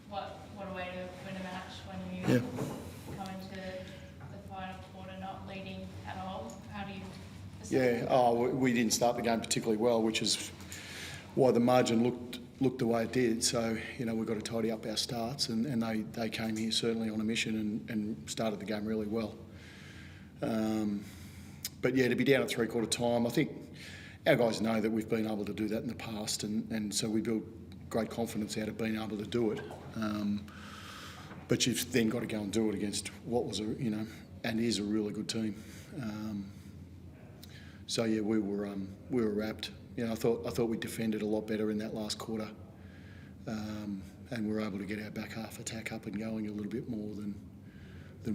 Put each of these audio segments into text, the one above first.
What a way to win a match when you come into the final quarter not leading at all. How do you? We didn't start the game particularly well, which is why the margin looked the way it did. So, we've got to tidy up our starts, and they came here certainly on a mission and started the game really well. But to be down at three-quarter time, I think our guys know that we've been able to do that in the past, and so we built great confidence out of being able to do it. But you've then got to go and do it against what was and is a really good team. We were wrapped. I thought we defended a lot better in that last quarter, and we were able to get our back half attack up and going a little bit more than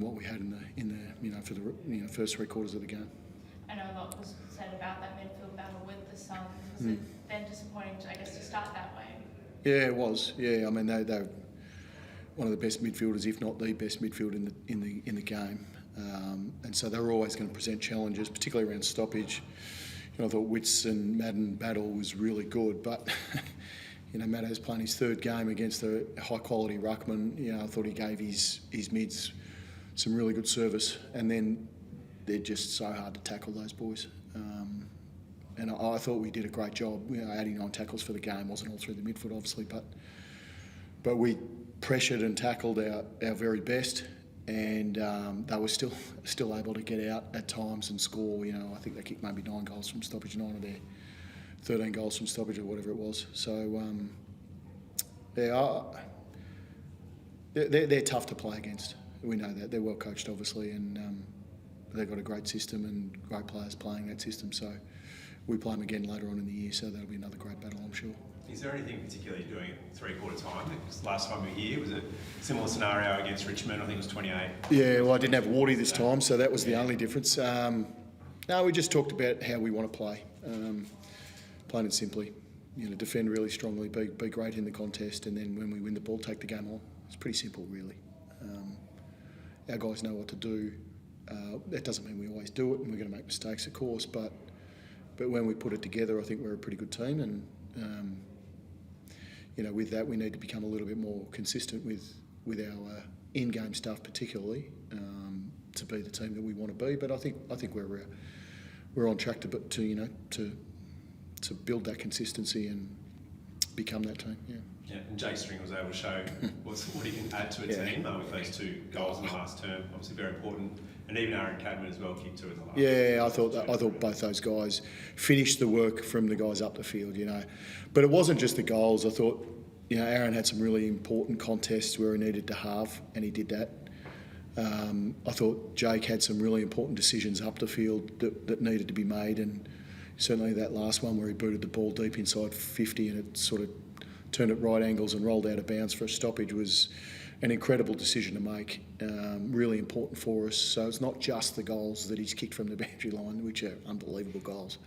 what we had for the first 3 quarters of the game. I know a lot was said about that midfield battle with the Suns. Was it then disappointing, to start that way? Yeah, it was. Yeah, I mean they're one of the best midfielders, if not the best midfield in the game, and so they were always going to present challenges, particularly around stoppage. I thought Witts and Madden battle was really good, but Maddo's playing his 3rd game against a high quality ruckman. I thought he gave his mids some really good service, and then they're just so hard to tackle, those boys. And I thought we did a great job. 89 tackles for the game, wasn't all through the midfield obviously, but we pressured and tackled our very best, and they were still able to get out at times and score. I think they kicked maybe 9 goals from stoppage, 9 of their 13 goals from stoppage or whatever it was. So they're tough to play against. We know that. They're well coached obviously, and they've got a great system and great players playing that system. So we play them again later on in the year, so that'll be another great battle, I'm sure. Is there anything particularly you're doing at three-quarter time? Because last time we were here was a similar scenario against Richmond. I think it was 28. Yeah, well, I didn't have Wardy this time, so that was the only difference. No, we just talked about how we want to play, plain and simply. Defend really strongly, be great in the contest, and then when we win the ball, take the game on. It's pretty simple, really. Our guys know what to do. That doesn't mean we always do it, and we're going to make mistakes, of course, but when we put it together, I think we're a pretty good team, and with that, we need to become a little bit more consistent with our in-game stuff, particularly, to be the team that we want to be. But I think we're on track to build that consistency and become that team. Yeah, and Jake Stringer was able to show what he can add to a team with those 2 goals in the last term. Obviously very important, and even Aaron Cadman as well kicked 2 in the last. Yeah, I thought both those guys finished the work from the guys up the field. But it wasn't just the goals. I thought Aaron had some really important contests where he needed to halve, and he did that. I thought Jake had some really important decisions up the field that needed to be made, and certainly that last one where he booted the ball deep inside 50 and it sort of turned at right angles and rolled out of bounds for a stoppage was an incredible decision to make, really important for us. So it's not just the goals that he's kicked from the boundary line, which are unbelievable goals,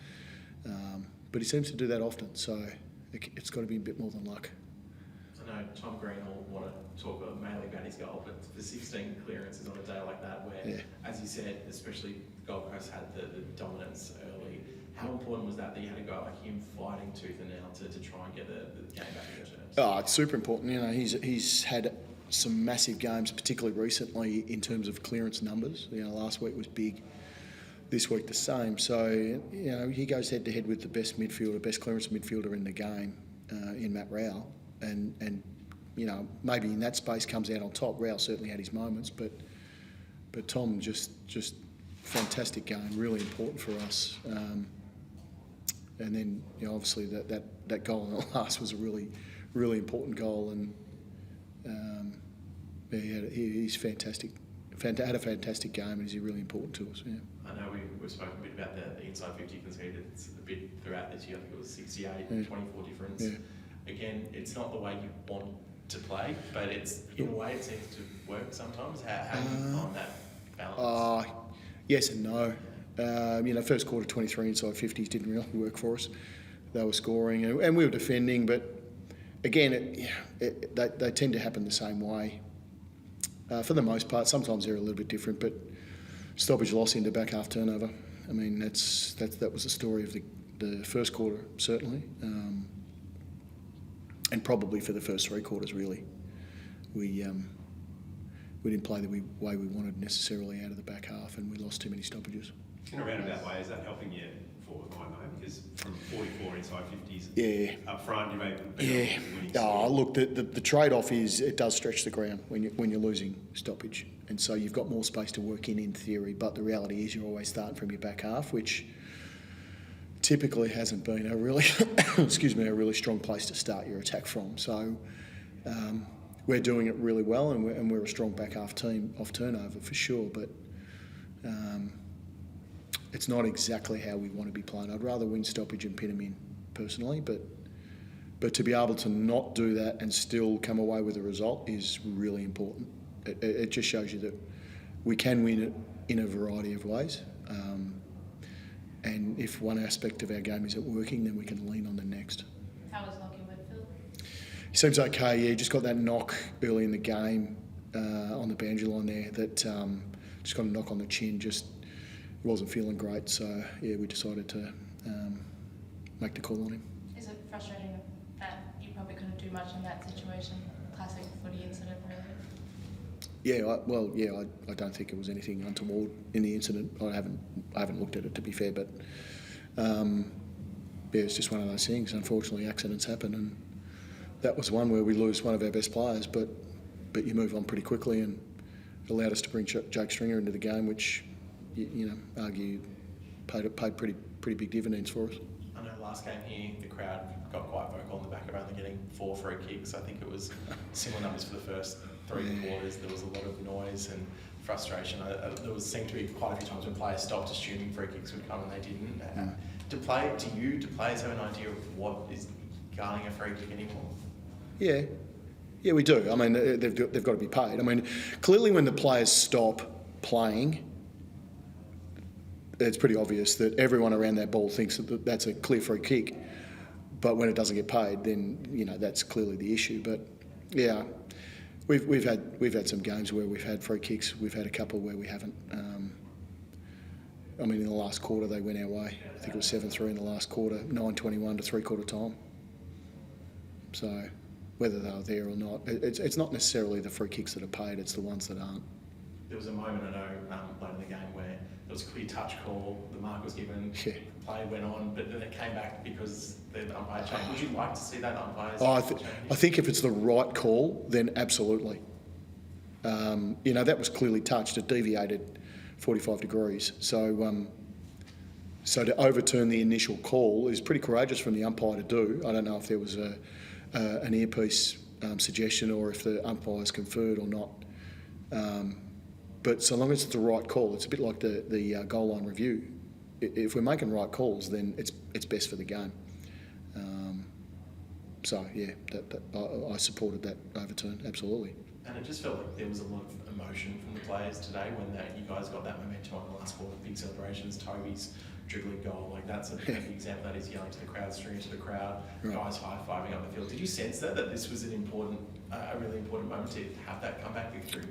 but he seems to do that often, so it's got to be a bit more than luck. I know Tom Green will want to talk mainly about his goal, but for 16 clearances on a day like that where, as you said, especially Gold Coast had the dominance early, how important was that you had a guy like him fighting tooth and nail to try and get the game back in your terms? Oh, it's super important. He's had some massive games, particularly recently, in terms of clearance numbers. Last week was big. This week the same. So, he goes head-to-head with the best clearance midfielder in the game, in Matt Rowell. And maybe in that space comes out on top. Rowell certainly had his moments, but Tom just fantastic game, really important for us. And then obviously that goal in the last was a really, really important goal, and he's fantastic. Had a fantastic game, and he's really important to us. Yeah. I know we've spoken a bit about the inside 50 conceded a bit throughout this year. I think it was 68, 24 difference. Yeah. Again, it's not the way you want to play, but it's in a way it seems to work sometimes. How do you find that balance? Yes and no. First quarter 23 inside 50s didn't really work for us. They were scoring and we were defending, but again, they tend to happen the same way. For the most part, sometimes they're a little bit different, but stoppage loss into back half turnover. I mean, that was the story of the first quarter, certainly. and probably for the first 3 quarters, really. We didn't play the way we wanted necessarily out of the back half, and we lost too many stoppages. In a roundabout way, is that helping you forward line, though? Because from 44 inside 50s up front, you've been winning. Look, the trade-off is it does stretch the ground when you're losing stoppage, and so you've got more space to work in theory. But the reality is you're always starting from your back half, which typically hasn't been a really a really strong place to start your attack from. So we're doing it really well, and we're a strong back half team off turnover for sure. But it's not exactly how we want to be playing. I'd rather win stoppage and pin them in personally, but to be able to not do that and still come away with a result is really important. It just shows you that we can win it in a variety of ways. And if one aspect of our game isn't working, then we can lean on the next. How was Lockie Midfield? He seems okay, yeah. Just got that knock early in the game on the boundary line there that just got a knock on the chin. Just wasn't feeling great, so yeah, we decided to make the call on him. Is it frustrating that you probably couldn't do much in that situation? Classic footy incident, really. Yeah, I don't think it was anything untoward in the incident. I haven't looked at it, to be fair, but it's just one of those things. Unfortunately, accidents happen, and that was one where we lose one of our best players, but you move on pretty quickly, and it allowed us to bring Jake Stringer into the game, which argue paid pretty big dividends for us. I know last game here, the crowd got quite vocal on the back of only getting 4 free kicks. I think it was similar numbers for the first 3 quarters. There was a lot of noise and frustration. There seemed to be quite a few times when players stopped assuming free kicks would come and they didn't. Do players have an idea of what is garnering a free kick anymore? Yeah, we do. I mean, they've got to be paid. I mean, clearly when the players stop playing, it's pretty obvious that everyone around that ball thinks that that's a clear free kick. But when it doesn't get paid, then that's clearly the issue. But yeah, we've had some games where we've had free kicks. We've had a couple where we haven't. I mean, in the last quarter they went our way. I think it was 7-3 in the last quarter, 9:21 to 3/4 time. So whether they were there or not, it's not necessarily the free kicks that are paid. It's the ones that aren't. There was a moment, I know, late in the game where there was a clear touch call, the mark was given, the play went on, but then it came back because the umpire changed. Would you like to see that umpire change? I think if it's the right call, then absolutely. That was clearly touched. It deviated 45 degrees. So to overturn the initial call is pretty courageous from the umpire to do. I don't know if there was an earpiece suggestion or if the umpires conferred or not. But so long as it's the right call, it's a bit like the goal line review. If we're making right calls, then it's best for the game. I supported that overturn, absolutely. And it just felt like there was a lot of emotion from the players today when you guys got that momentum on the last quarter, big celebrations, Toby's dribbling goal, like that's a big example. That is yelling to the crowd, stringing to the crowd, guys high-fiving up the field. Did you sense that this was a really important moment to have that comeback victory?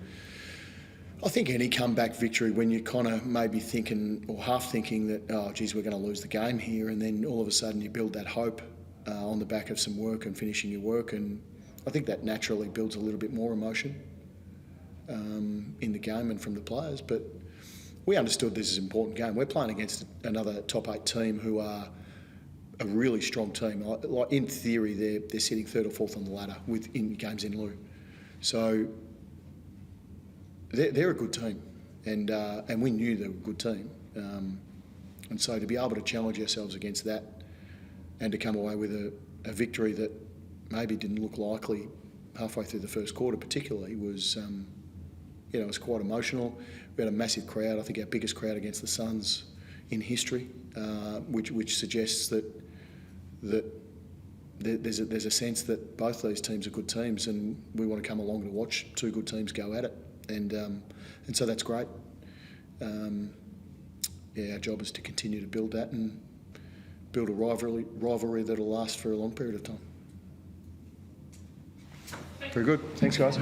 I think any comeback victory, when you're kind of maybe thinking or half thinking that, oh, geez, we're going to lose the game here, and then all of a sudden you build that hope on the back of some work and finishing your work, and I think that naturally builds a little bit more emotion in the game and from the players. But we understood this is an important game. We're playing against another top 8 team who are a really strong team. Like in theory, they're sitting 3rd or 4th on the ladder in games in lieu. So they're a good team, and we knew they were a good team. And so to be able to challenge ourselves against that and to come away with a victory that maybe didn't look likely halfway through the first quarter particularly was, it was quite emotional. We had a massive crowd, I think our biggest crowd against the Suns in history, which suggests that there's a sense that both these teams are good teams, and we want to come along to watch 2 good teams go at it. And so that's great. Our job is to continue to build that and build a rivalry that'll last for a long period of time. Very good. Thanks, guys.